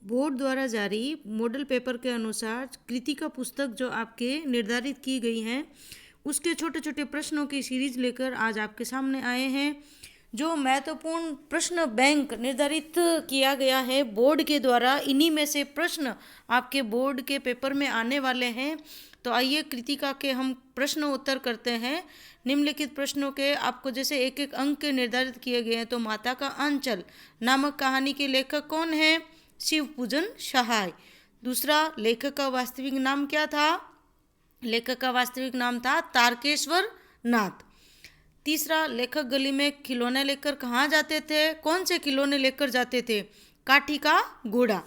Board द्वारा जारी model paper के अनुसार कृतिका पुस्तक जो आपके निर्धारित की गई हैं उसके छोटे छोटे प्रश्नों की सीरीज लेकर आज आपके सामने आए हैं। जो महत्वपूर्ण प्रश्न बैंक निर्धारित किया गया है बोर्ड के द्वारा, इन्हीं में से प्रश्न आपके बोर्ड के पेपर में आने वाले हैं। तो आइए कृतिका के हम प्रश्न उत्तर करते हैं। निम्नलिखित प्रश्नों के आपको जैसे एक एक अंक के निर्धारित किए गए हैं। तो माता का आंचल नामक कहानी के लेखक कौन है? शिव पूजन सहाय। दूसरा, लेखक का वास्तविक नाम क्या था? लेखक का वास्तविक नाम था तारकेश्वर नाथ। तीसरा, लेखक गली में खिलौने लेकर कहाँ जाते थे? कौन से खिलौने लेकर जाते थे? काठी का घोड़ा।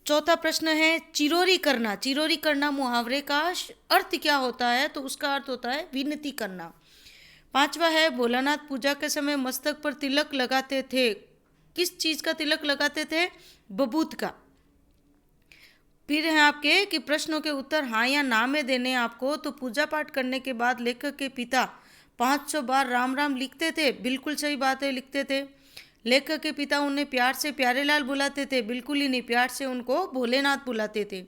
चौथा प्रश्न है चिरोरी करना। चिरोरी करना मुहावरे का अर्थ क्या होता है? तो उसका अर्थ होता है विनती करना। पांचवा है भोलानाथ पूजा के समय मस्तक पर तिलक लगाते थे। किस चीज का तिलक लगाते थे? बबूत का। फिर है आपके कि प्रश्नों के उत्तर हाँ या ना में देने आपको। तो पूजा पाठ करने के बाद लेखक के पिता 500 बार राम राम लिखते थे। बिल्कुल सही बात है, लिखते थे। लेखक के पिता उन्हें प्यार से प्यारेलाल बुलाते थे। बिल्कुल ही नहीं, प्यार से उनको भोलेनाथ बुलाते थे।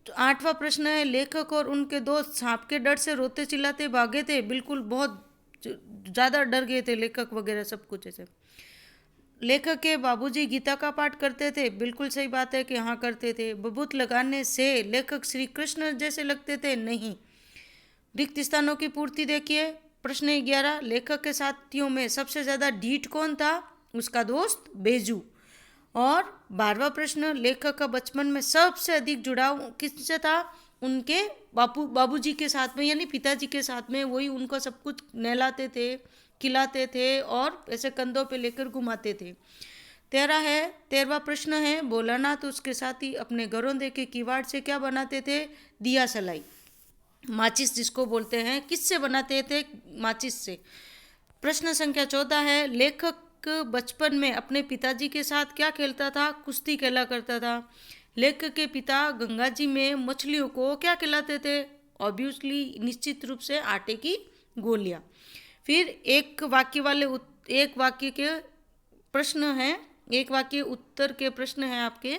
तो आठवां प्रश्न है लेखक और उनके दोस्त सांप के डर से रोते चिल्लाते भागे थे। बिल्कुल बहुत ज़्यादा डर गए थे लेखक वगैरह सब कुछ ऐसे। लेखक के बाबूजी गीता का पाठ करते थे। बिल्कुल सही बात है कि हाँ करते थे। बबूत लगाने से लेखक श्री कृष्ण जैसे लगते थे? नहीं। रिक्त स्थानों की पूर्ति देखिए। प्रश्न 11, लेखक के साथियों में सबसे ज़्यादा ढीठ कौन था? उसका दोस्त बेजू। और 12वां प्रश्न, लेखक का बचपन में सबसे अधिक जुड़ाव किससे था? उनके बाबूजी के साथ में, यानी पिताजी के साथ में। वही उनको सब कुछ नहलाते थे, खिलाते थे और ऐसे कंधों पे लेकर घुमाते थे। 13वां प्रश्न है भोलानाथ उसके साथी अपने घरों के किवाड़ से क्या बनाते थे? दिया सलाई, माचिस जिसको बोलते हैं। किससे बनाते थे? माचिस से। प्रश्न संख्या 14 है लेखक बचपन में अपने पिताजी के साथ क्या खेलता था? कुश्ती खेला करता था। लेखक के पिता गंगा जी में मछलियों को क्या खिलाते थे? ऑब्वियसली, निश्चित रूप से आटे की गोलियां। फिर एक वाक्य के प्रश्न हैं, एक वाक्य उत्तर के प्रश्न हैं आपके।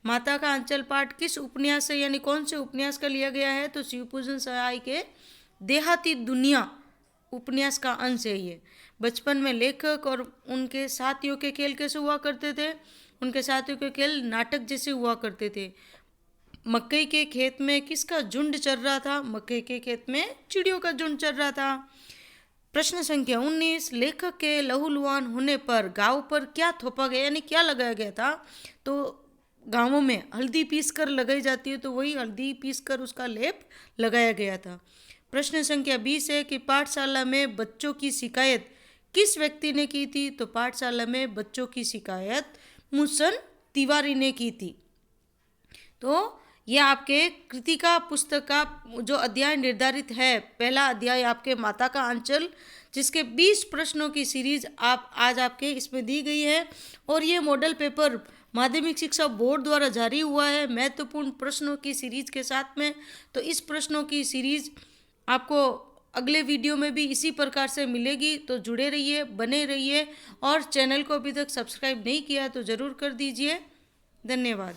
माता का आंचल पाठ किस उपन्यास से, यानी कौन से उपन्यास का लिया गया है? तो शिवपूजन सहाय के देहाती दुनिया उपन्यास का अंश है ये। बचपन में लेखक और उनके साथियों के खेल कैसे हुआ करते थे? उनके साथियों के खेल नाटक जैसे हुआ करते थे। मकई के खेत में किसका झुंड चल रहा था? मकई के खेत में चिड़ियों का झुंड चल रहा था। प्रश्न संख्या 19, लेखक के लहूलुहान होने पर गांव पर क्या थोपा गया, यानी क्या लगाया गया था? तो गांवों में हल्दी पीस कर लगाई जाती है, तो वही हल्दी पीस कर उसका लेप लगाया गया था। प्रश्न संख्या 20 है कि पाठशाला में बच्चों की शिकायत किस व्यक्ति ने की थी? तो पाठशाला में बच्चों की शिकायत मुसन तिवारी ने की थी। तो यह आपके कृतिका पुस्तक का जो अध्याय निर्धारित है, पहला अध्याय आपके माता का आंचल, जिसके 20 प्रश्नों की सीरीज आज आपके इसमें दी गई है। और ये मॉडल पेपर माध्यमिक शिक्षा बोर्ड द्वारा जारी हुआ है महत्वपूर्ण प्रश्नों की सीरीज के साथ में। तो इस प्रश्नों की सीरीज आपको अगले वीडियो में भी इसी प्रकार से मिलेगी। तो जुड़े रहिए, बने रहिए, और चैनल को अभी तक सब्सक्राइब नहीं किया तो ज़रूर कर दीजिए। धन्यवाद।